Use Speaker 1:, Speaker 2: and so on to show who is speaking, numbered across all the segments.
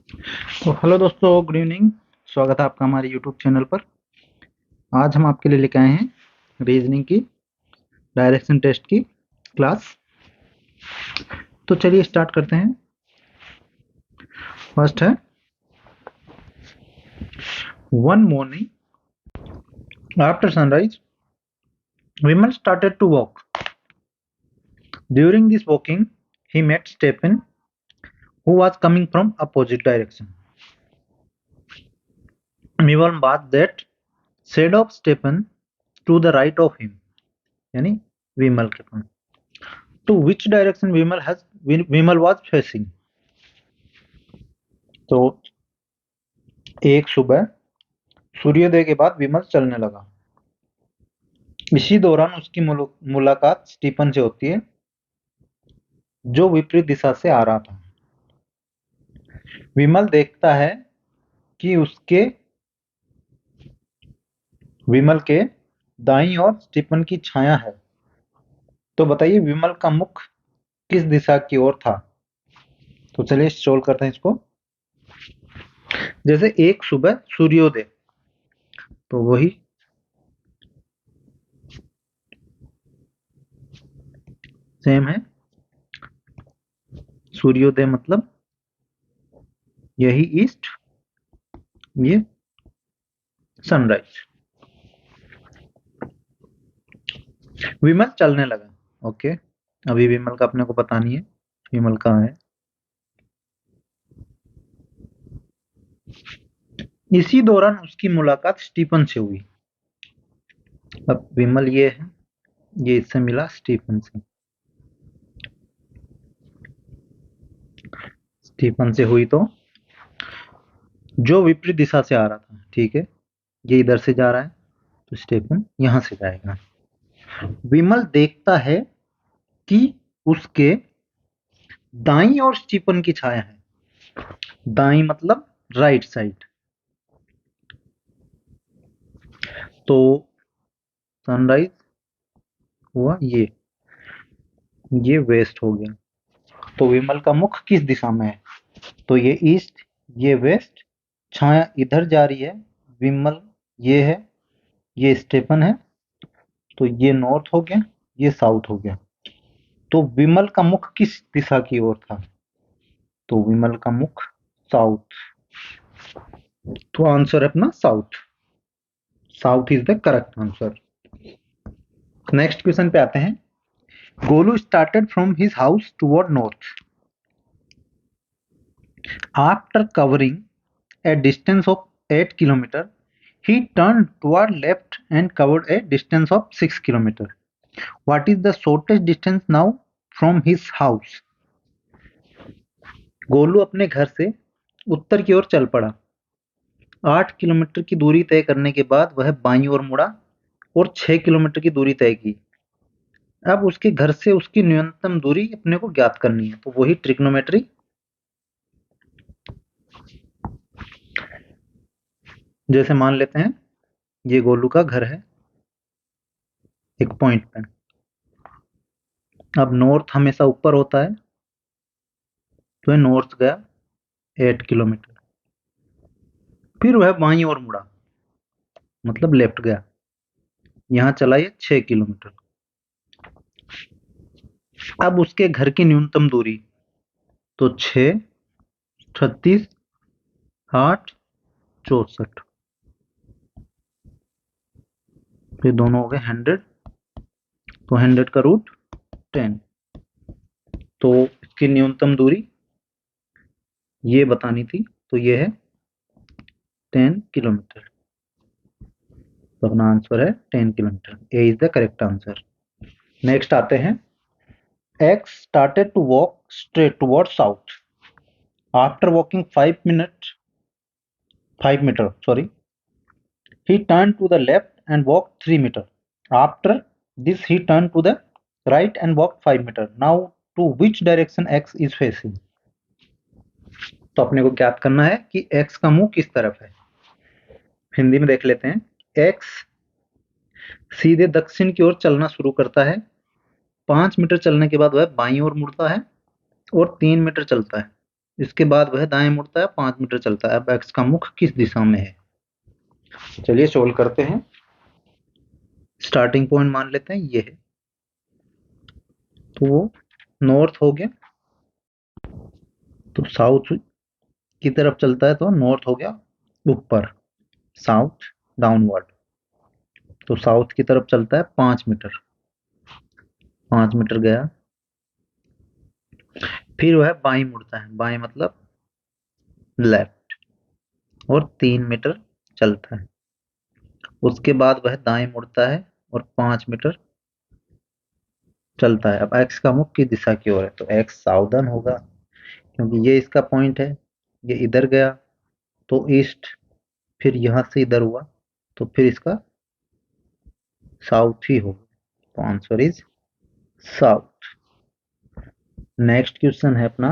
Speaker 1: तो हेलो दोस्तों, good evening. स्वागत है आपका हमारे यूट्यूब चैनल पर। आज हम आपके लिए लेके आए हैं रीजनिंग की डायरेक्शन टेस्ट की क्लास। तो चलिए स्टार्ट करते हैं। फर्स्ट है, one morning after sunrise Vimal started to walk. During this walking he met Stephen, who was coming from opposite direction. Vimal was that shade of Stephen to the right of him, यानी विमल के पास। To which direction Vimal was facing? तो एक सुबह सूर्योदय के बाद विमल चलने लगा। इसी दौरान उसकी मुलाकात स्टीफन से होती है, जो विपरीत दिशा से आ रहा था। विमल देखता है कि विमल के दाईं ओर स्टीफन की छाया है। तो बताइए विमल का मुख किस दिशा की ओर था? तो चलिए सोल्व करते हैं इसको। जैसे एक सुबह सूर्योदय, तो वही सेम है। सूर्योदय मतलब यही ईस्ट, ये सनराइज। विमल चलने लगा। ओके, अभी विमल का अपने को पता नहीं है विमल कहाँ है। इसी दौरान उसकी मुलाकात स्टीफन से हुई। अब विमल ये है, ये इससे मिला स्टीफन से। स्टीफन से हुई तो जो विपरीत दिशा से आ रहा था, ठीक है, ये इधर से जा रहा है तो स्टीफन यहां से जाएगा। विमल देखता है कि उसके दाईं ओर स्टीफन की छाया है। दाईं मतलब राइट साइड। तो सनराइज हुआ ये वेस्ट हो गया। तो विमल का मुख किस दिशा में है? तो ये ईस्ट, ये वेस्ट, छाया इधर जा रही है। विमल ये है, ये स्टीफन है, तो ये नॉर्थ हो गया, ये साउथ हो गया। तो विमल का मुख किस दिशा की ओर था? तो विमल का मुख साउथ। तो आंसर है अपना south. South is the correct answer. Next question पे आते हैं। Golu started from his house toward north. After covering a distance of 8 km, he turned toward left and covered a distance of 6 km. What is the shortest distance now from his house? Golu अपने घर से उत्तर की ओर चल पड़ा। 8 kilometre की दूरी तय करने के बाद वह बाईं ओर मुड़ा और 6 किलोमीटर की दूरी तय की। अब उसके घर से उसकी न्यूनतम दूरी अपने को ज्ञात करनी है, तो वही ट्रिग्नोमेट्री। जैसे मान लेते हैं ये गोलू का घर है एक पॉइंट पे। अब नॉर्थ हमेशा ऊपर होता है, तो ये नॉर्थ गया 8 किलोमीटर। फिर वह बाईं ओर मुड़ा, मतलब लेफ्ट गया, यहाँ चला ये 6 किलोमीटर। अब उसके घर की न्यूनतम दूरी, तो 6, 36, 8, 64। फिर दोनों हो गए 100, तो 100 का रूट 10। तो इसकी न्यूनतम दूरी ये बतानी थी, तो ये है 10 किलोमीटर। तो अपना आंसर है 10 kilometre. A is the correct answer. Next आते हैं। X started to walk straight towards south. After walking 5 meter, sorry, he turned to the left and walked 3 meter. After this, he turned to the right and walked 5 meter. Now, to which direction X is facing? तो अपने को ज्ञात करना है कि X का मुंह किस तरफ है। हिंदी में देख लेते हैं। X सीधे दक्षिण की ओर चलना शुरू करता है। 5 मीटर चलने के बाद वह बाईं ओर मुड़ता है और 3 मीटर चलता है। इसके बाद वह दाएं मुड़ता है, 5 मीटर चलता है। अब एक्स का मुख किस दिशा में है? चलिए सोल्व करते हैं। स्टार्टिंग पॉइंट मान लेते हैं ये है, तो वो नॉर्थ हो गया, तो साउथ की तरफ चलता है, तो नॉर्थ हो गया ऊपर, साउथ डाउनवर्ड, तो साउथ की तरफ चलता है 5 मीटर। 5 मीटर गया, फिर वह बाई मुड़ता है, बाई मतलब लेफ्ट, और 3 मीटर चलता है। उसके बाद वह दाएं मुड़ता है और 5 मीटर चलता है। अब एक्स का मुख किस दिशा की ओर है? तो एक्स साउदर्न होगा, क्योंकि ये इसका पॉइंट है। ये इधर गया तो ईस्ट, फिर यहां से इधर हुआ, तो फिर इसका साउथ ही होगा, तो answer is south. Next question है अपना,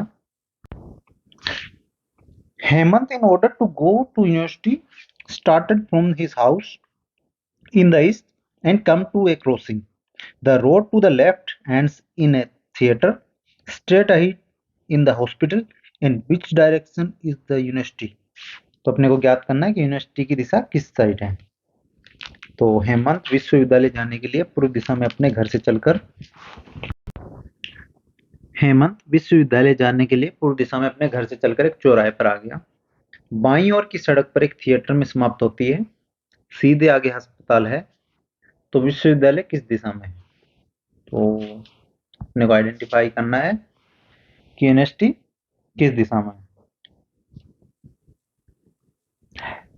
Speaker 1: Hemant in order to go to university started from his house in the east and come to a crossing. The road to the left ends in a theater. Straight ahead in the hospital. In which direction is the university? तो अपने को ज्ञात करना है कि university की दिशा किस side है। तो हेमंत विश्वविद्यालय जाने के लिए पूर्व दिशा में अपने घर से चलकर हेमंत विश्वविद्यालय जाने के लिए पूर्व दिशा में अपने घर से चलकर एक चौराहे पर आ गया। बाईं ओर की सड़क पर एक थिएटर में समाप्त होती है, सीधे आगे अस्पताल है। तो विश्वविद्यालय किस दिशा में है? तो अपने को आइडेंटिफाई करना है कि यूनिवर्सिटी किस दिशा में है।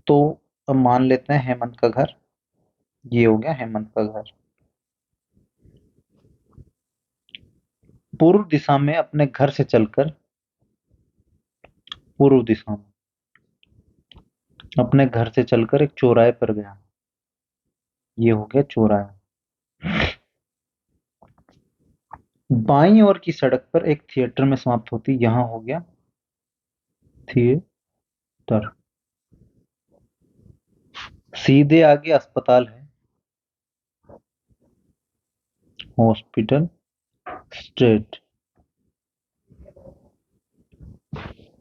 Speaker 1: तो अब मान लेते हैं हेमंत का घर, ये हो गया हेमंत का घर। पूर्व दिशा में अपने घर से चलकर, पूर्व दिशा में अपने घर से चलकर एक चौराहे पर गया, ये हो गया चौराहा। बाईं ओर की सड़क पर एक थिएटर में समाप्त होती, यहां हो गया थिएटर। सीधे आगे अस्पताल है, हॉस्पिटल। स्ट्रेट,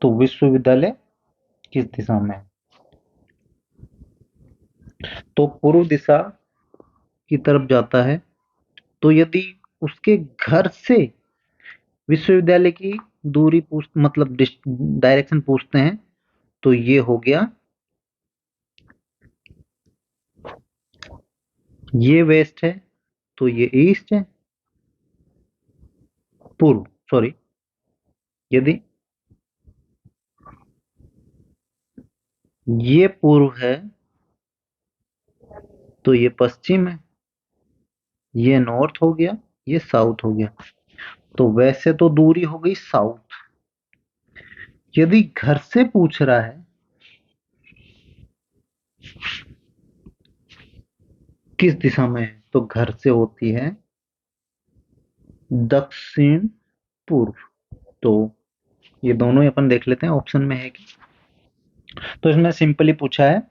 Speaker 1: तो विश्वविद्यालय किस दिशा में है? तो पूर्व दिशा की तरफ जाता है, तो यदि उसके घर से विश्वविद्यालय की दूरी मतलब डायरेक्शन पूछते हैं, तो ये हो गया, ये वेस्ट है, तो ये ईस्ट है, पूर्व, सॉरी, यदि ये पूर्व है तो ये पश्चिम है, ये नॉर्थ हो गया, ये साउथ हो गया। तो वैसे तो दूरी हो गई साउथ। यदि घर से पूछ रहा है किस दिशा में है, तो घर से होती है दक्षिण पूर्व। तो ये दोनों ही अपन देख लेते हैं ऑप्शन में है कि, तो इसमें सिंपली पूछा है,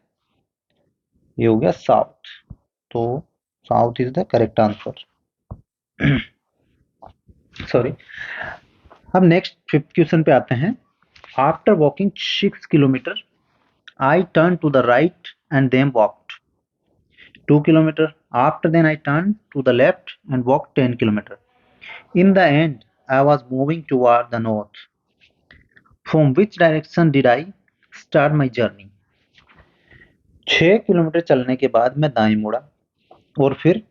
Speaker 1: ये हो गया साउथ, तो south is the correct answer. Sorry. अब नेक्स्ट फिफ्थ क्वेश्चन पे आते हैं। After walking 6 kilometre I turn to the right and then walked 2 kilometers. After then I turned to the left and walked 10 kilometers. In the end, I was moving toward the north. From which direction did I start my journey? 6 kilometre चलने के बाद मैं दाएं मुड़ा और फिर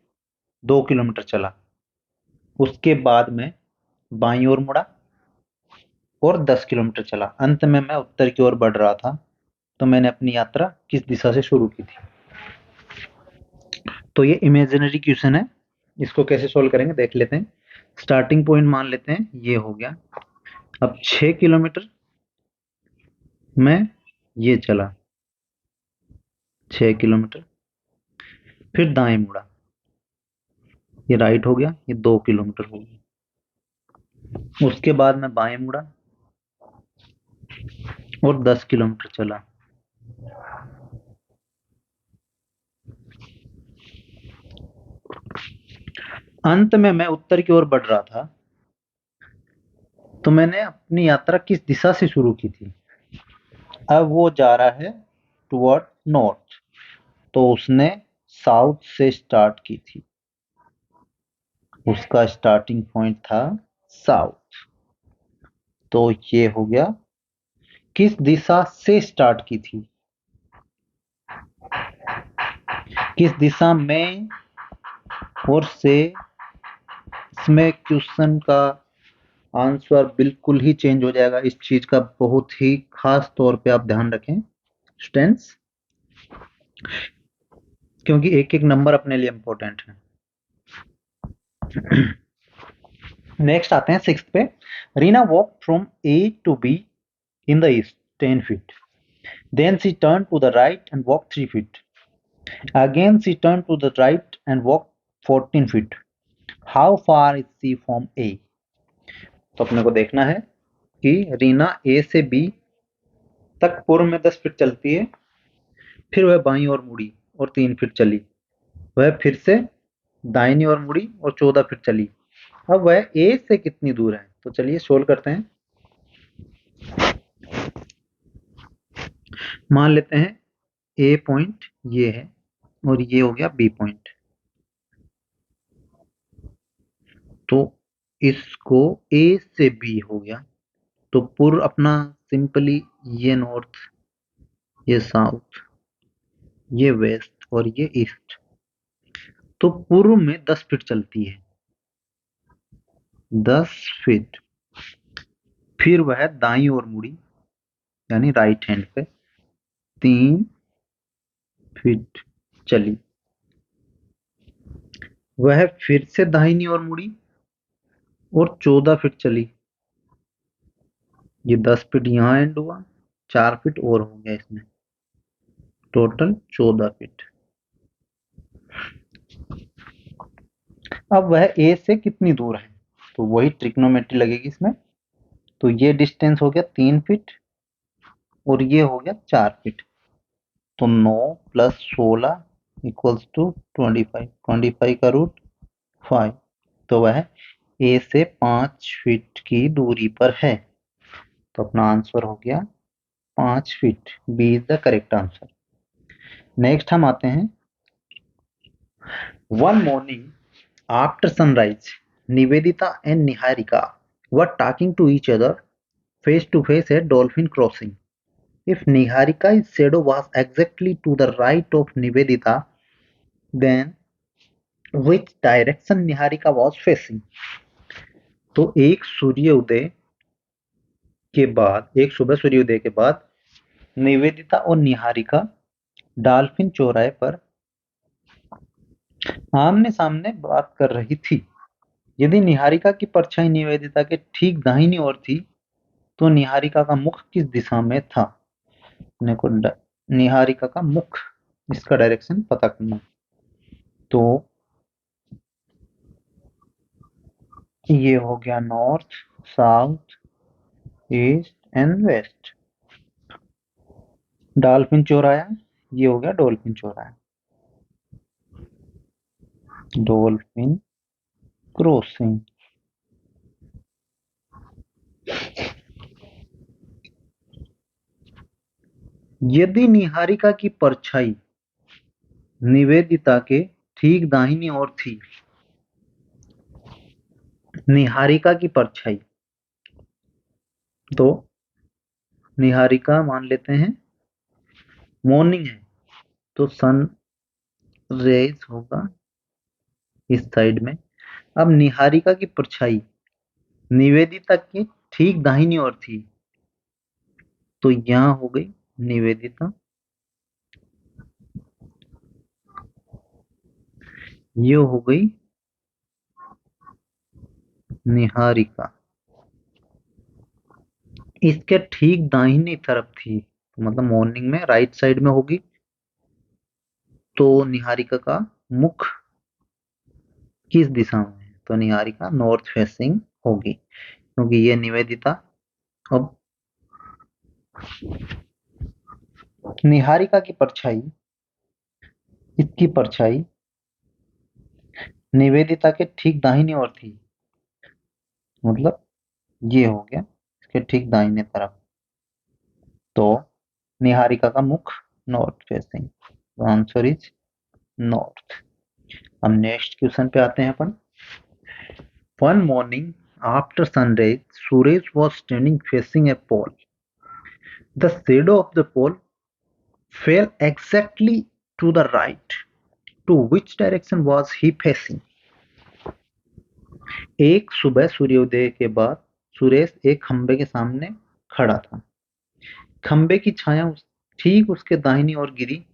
Speaker 1: 2 kilometre चला। उसके बाद मैं बाईं ओर मुड़ा और 10 किलोमीटर चला। अंत में मैं उत्तर की ओर बढ़ रहा था। तो मैंने अपनी यात्रा किस दिशा से शुरू की थी? तो ये इमेजिनरी क्वेश्चन है, इसको कैसे सोल्व करेंगे देख लेते हैं। स्टार्टिंग पॉइंट मान लेते हैं ये हो गया। अब 6 किलोमीटर मैं ये चला, 6 किलोमीटर, फिर दाएं मुड़ा, ये राइट हो गया, ये 2 किलोमीटर हो गया। उसके बाद मैं बाएं मुड़ा और 10 किलोमीटर चला। अंत में मैं उत्तर की ओर बढ़ रहा था, तो मैंने अपनी यात्रा किस दिशा से शुरू की थी? अब वो जा रहा है टुवर्ड नॉर्थ, तो उसने साउथ से स्टार्ट की थी। उसका स्टार्टिंग पॉइंट था साउथ। तो ये हो गया, किस दिशा से स्टार्ट की थी, किस दिशा में और से। इसमें क्वेश्चन का आंसर बिल्कुल ही चेंज हो जाएगा। इस चीज का बहुत ही खास तौर पे आप ध्यान रखें स्टूडेंट्स, क्योंकि एक एक नंबर अपने लिए इंपॉर्टेंट है। नेक्स्ट आते हैं सिक्स्थ पे। Reena walk from A to B in the east 10 feet. Then she turned to the right and walked 3 feet. Again she turned to the right and walked 14 feet. How far is she from A? तो अपने को देखना है कि रीना ए से B तक पूर्व में 10 फीट चलती है, फिर वह बाईं ओर मुड़ी और 3 फीट चली। वह फिर से दाहिनी ओर मुड़ी और 14 फीट चली। अब वह ए से कितनी दूर है? तो चलिए सोल्व करते हैं। मान लेते हैं ए पॉइंट ये है और ये हो गया बी पॉइंट। तो इसको ए से बी हो गया, तो पूर्व अपना सिंपली ये नॉर्थ, ये साउथ, ये वेस्ट और ये ईस्ट। तो पूर्व में 10 फीट चलती है, 10 फीट। फिर वह दाईं ओर मुड़ी यानी राइट हैंड पे 3 फीट चली। वह फिर से दाहिनी ओर मुड़ी और 14 फीट चली। ये 10 फीट यहाँ एंड हुआ, 4 फीट और हो गया इसमें, टोटल 14 फीट। अब वह ए से कितनी दूर है? तो वही ट्रिग्नोमेट्री लगेगी इसमें। तो ये डिस्टेंस हो गया 3 फीट और ये हो गया 4 फीट। तो 9 + 16 इक्वल्स टू 25। 25 का रूट 5। तो वह ए से 5 फीट की दूरी पर है। तो अपना आंसर हो गया 5 feet. B is the correct answer. Next हम आते हैं, one morning after sunrise Nivedita and Niharika were talking to each other face to face at dolphin crossing. If Niharika's shadow was exactly to the right of Nivedita, then which direction Niharika was facing? तो एक सूर्योदय के बाद, एक सुबह सूर्योदय के बाद निवेदिता और निहारिका डॉल्फिन चौराहे पर आमने सामने बात कर रही थी। यदि निहारिका की परछाई निवेदिता के ठीक दाहिनी ओर थी, तो निहारिका का मुख किस दिशा में था? अपने को निहारिका का मुख, इसका डायरेक्शन पता करना। तो ये हो गया north, south, east and west. Dolphin चौराया, ये हो गया डॉल्फिन चौराया, डॉल्फिन क्रॉसिंग। यदि निहारिका की परछाई निवेदिता के ठीक दाहिनी ओर थी, निहारिका की परछाई, तो निहारिका मान लेते हैं मॉर्निंग है, तो सन रेज होगा इस साइड में। अब निहारिका की परछाई निवेदिता की ठीक दाहिनी ओर थी, तो यहां हो गई निवेदिता, ये हो गई निहारिका। इसके ठीक दाहिनी तरफ थी, तो मतलब मॉर्निंग में राइट साइड में होगी, तो निहारिका का मुख किस दिशा में है? तो निहारिका नॉर्थ फेसिंग होगी, क्योंकि ये निवेदिता। अब निहारिका की परछाई, इसकी परछाई निवेदिता के ठीक दाहिनी ओर थी, मतलब ये हो गया इसके ठीक दाहिने तरफ। तो निहारिका का मुख north facing, answer is north. अब नेक्स्ट क्वेश्चन पे आते हैं अपन। One morning after sunrise Suresh was standing facing a pole. The shadow of the pole fell exactly to the right. To which direction was he facing? एक सुबह सूर्योदय के बाद सुरेश एक खंबे के सामने खड़ा था। खंबे की छाया ठीक उसके दाहिनी ओर गिरी,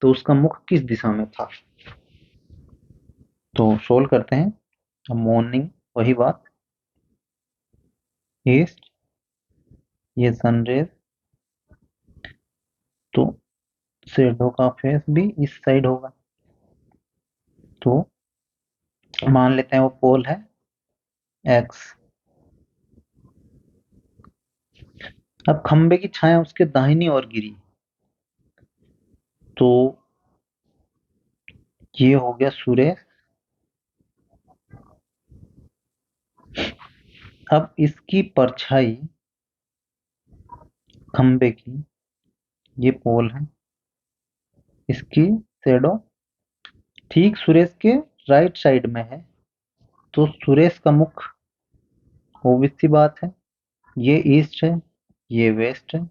Speaker 1: तो उसका मुख किस दिशा में था? तो सोल्व करते हैं। अब मॉर्निंग वही बात, ईस्ट, ये सनरेज, तो शेडो का फेस भी इस साइड होगा। तो मान लेते हैं वो पोल है एक्स। अब खंबे की छाया उसके दाहिनी ओर गिरी, तो ये हो गया सुरेश। अब इसकी परछाई खंबे की, ये पोल है, इसकी शेडो ठीक सुरेश के राइट साइड में है, तो सुरेश का मुख, ऑब्वियस सी बात है, ये ईस्ट है, ये वेस्ट है,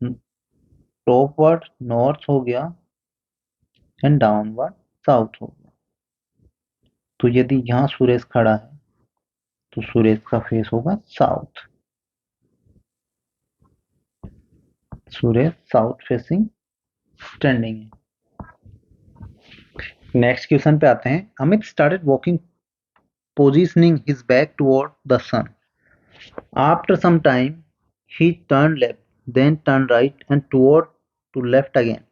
Speaker 1: टॉपवर्ड नॉर्थ हो गया एंड डाउनवर्ड साउथ हो गया। तो यदि यहाँ सुरेश खड़ा है तो सुरेश का फेस होगा south. Suresh south facing standing है। नेक्स्ट क्वेश्चन पे आते हैं। Amit started walking positioning his back toward the sun. After some time he turned left, then turned right and toward to left again.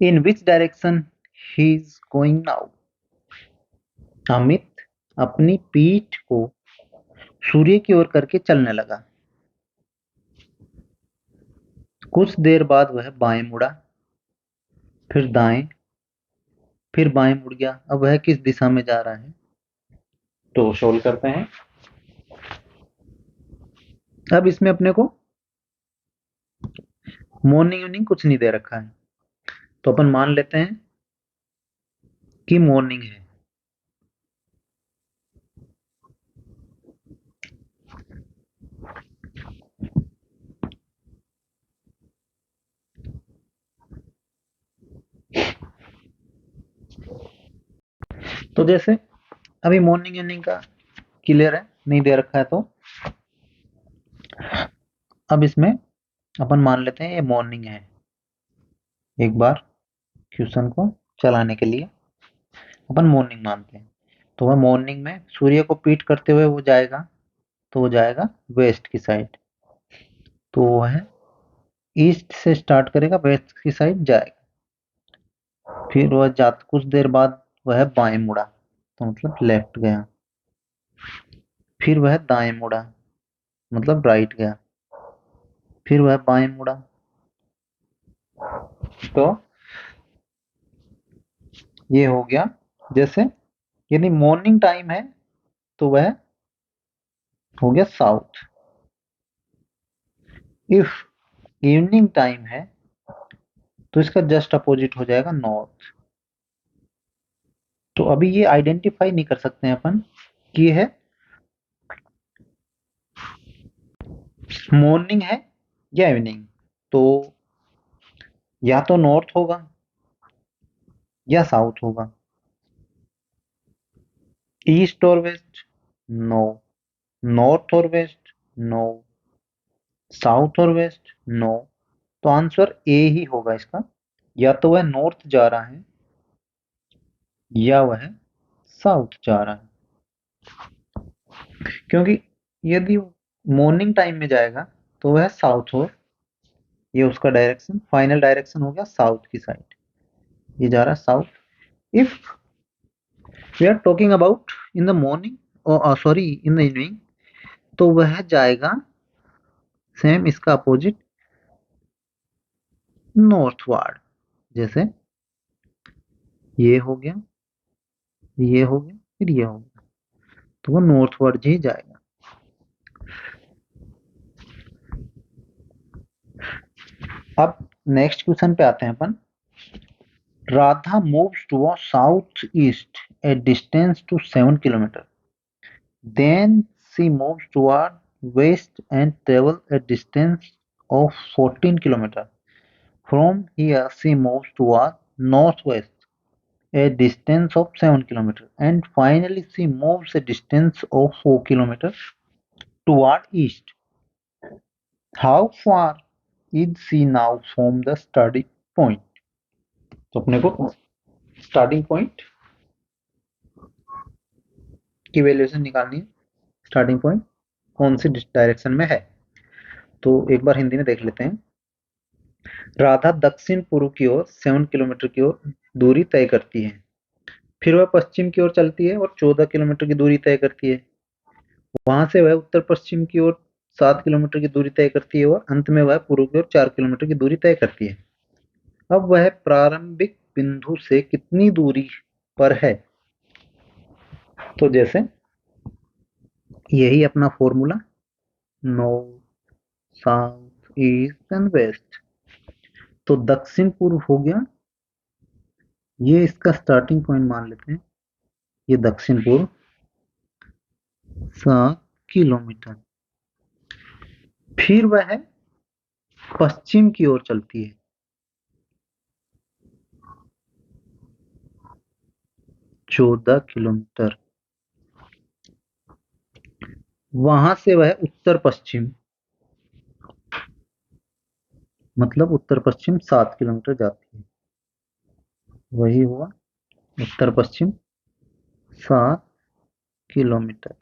Speaker 1: In which direction he is going now? Amit अपनी पीठ को सूर्य की ओर करके चलने लगा। कुछ देर बाद वह बाएं मुड़ा, फिर दाएं, फिर बाएं मुड़ गया। अब वह किस दिशा में जा रहा है? तो सोल्व करते हैं। अब इसमें अपने को मॉर्निंग इवनिंग कुछ नहीं दे रखा है, तो अपन मान लेते हैं कि मॉर्निंग है। तो जैसे अभी मॉर्निंग इवनिंग का क्लियर है, नहीं दे रखा है, तो अब इसमें अपन मान लेते हैं ये मॉर्निंग है। एक बार क्वेश्चन को चलाने के लिए अपन मॉर्निंग मानते हैं। तो वह मॉर्निंग में सूर्य को पीट करते हुए वो जाएगा, तो वो जाएगा वेस्ट की साइड। तो वह ईस्ट से स्टार्ट करेगा, वेस्ट की साइड जाएगा। फिर वह जात कुछ देर बाद वह बाएं मुड़ा, तो मतलब लेफ्ट गया। फिर वह दाएं मुड़ा, मतलब राइट गया। फिर वह बाएं मुड़ा। तो ये हो गया, जैसे यदि मॉर्निंग टाइम है तो वह हो गया साउथ। इफ इवनिंग टाइम है तो इसका जस्ट अपोजिट हो जाएगा नॉर्थ। तो अभी ये आइडेंटिफाई नहीं कर सकते हैं अपन कि ये है मॉर्निंग है या इवनिंग। तो या तो नॉर्थ होगा या साउथ होगा। ईस्ट और वेस्ट, नो। नॉर्थ और वेस्ट, नो। साउथ और वेस्ट, नो। तो आंसर ए ही होगा इसका। या तो वह नॉर्थ जा रहा है या वह साउथ जा रहा है। क्योंकि यदि मॉर्निंग टाइम में जाएगा तो वह साउथ हो, ये उसका डायरेक्शन, फाइनल डायरेक्शन हो गया साउथ की साइड, ये जा रहा है south. If we are talking about in the morning और सॉरी इन द इवनिंग, तो वह जाएगा सेम इसका अपोजिट नॉर्थवर्ड। जैसे ये हो गया, ये हो गया, फिर ये हो गया। तो वो नॉर्थवर्ड ही जाएगा। अब नेक्स्ट क्वेश्चन पे आते हैं अपन। Radha moves towards southeast a distance to 7 kilometers. Then she moves toward west and travels a distance of 14 kilometers. From here she moves toward northwest a distance of 7 kilometers. And finally she moves a distance of 4 kilometers toward east. How far is she now from the starting point? तो अपने को starting point की valuation निकालनी है। Starting point कौन सी direction में है, तो एक बार हिंदी में देख लेते हैं। राधा दक्षिण पूर्व की ओर 7 किलोमीटर की ओर दूरी तय करती है, फिर वह पश्चिम की ओर चलती है और 14 किलोमीटर की दूरी तय करती है। वहां से वह उत्तर पश्चिम की ओर 7 किलोमीटर की दूरी तय करती है और अंत में वह पूर्व की ओर 4 किलोमीटर की दूरी तय करती है। अब वह प्रारंभिक बिंदु से कितनी दूरी पर है? तो जैसे यही अपना formula, north, south, east and west. तो दक्षिण पूर्व हो गया, ये इसका स्टार्टिंग पॉइंट मान लेते हैं, ये दक्षिण पूर्व 7 किलोमीटर। फिर वह पश्चिम की ओर चलती है, 14 किलोमीटर। वहां से वह उत्तर पश्चिम, मतलब उत्तर पश्चिम 7 किलोमीटर जाती है। वही हुआ उत्तर पश्चिम 7 किलोमीटर।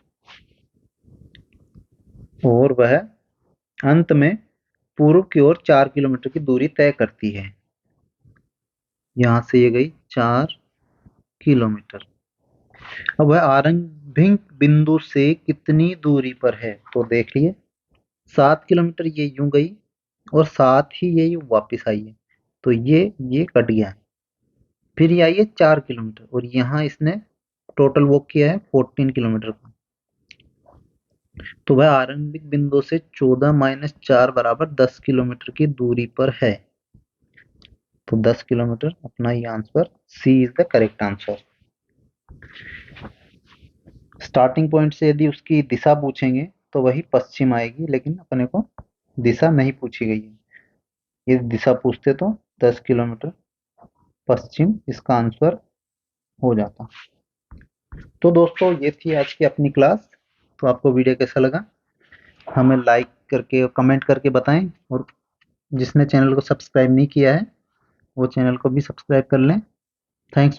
Speaker 1: और वह अंत में पूर्व की ओर 4 किलोमीटर की दूरी तय करती है। यहां से ये गई 4 किलोमीटर। अब वह आरंभिक बिंदु से कितनी दूरी पर है? तो देख लिए 7 किलोमीटर ये यूं गई और साथ ही ये यूं वापस आई है, तो ये कट गया। फिर ये आई है 4 किलोमीटर और यहाँ इसने टोटल वॉक किया है 14 किलोमीटर का। तो वह आरंभिक बिंदु से 14 माइनस 4 बराबर 10 किलोमीटर की दूरी पर है। तो 10 किलोमीटर अपना ये answer, C is the correct answer. Starting point से यदि उसकी दिशा पूछेंगे तो वही पश्चिम आएगी, लेकिन अपने को दिशा नहीं पूछी गई है। ये दिशा पूछते तो 10 किलोमीटर पश्चिम इसका आंसर हो जाता। तो दोस्तों ये थी आज की अपनी क्लास। तो आपको वीडियो कैसा लगा हमें लाइक करके और कमेंट करके बताएं, और जिसने चैनल को सब्सक्राइब नहीं किया है वो चैनल को भी सब्सक्राइब कर लें। थैंक्स।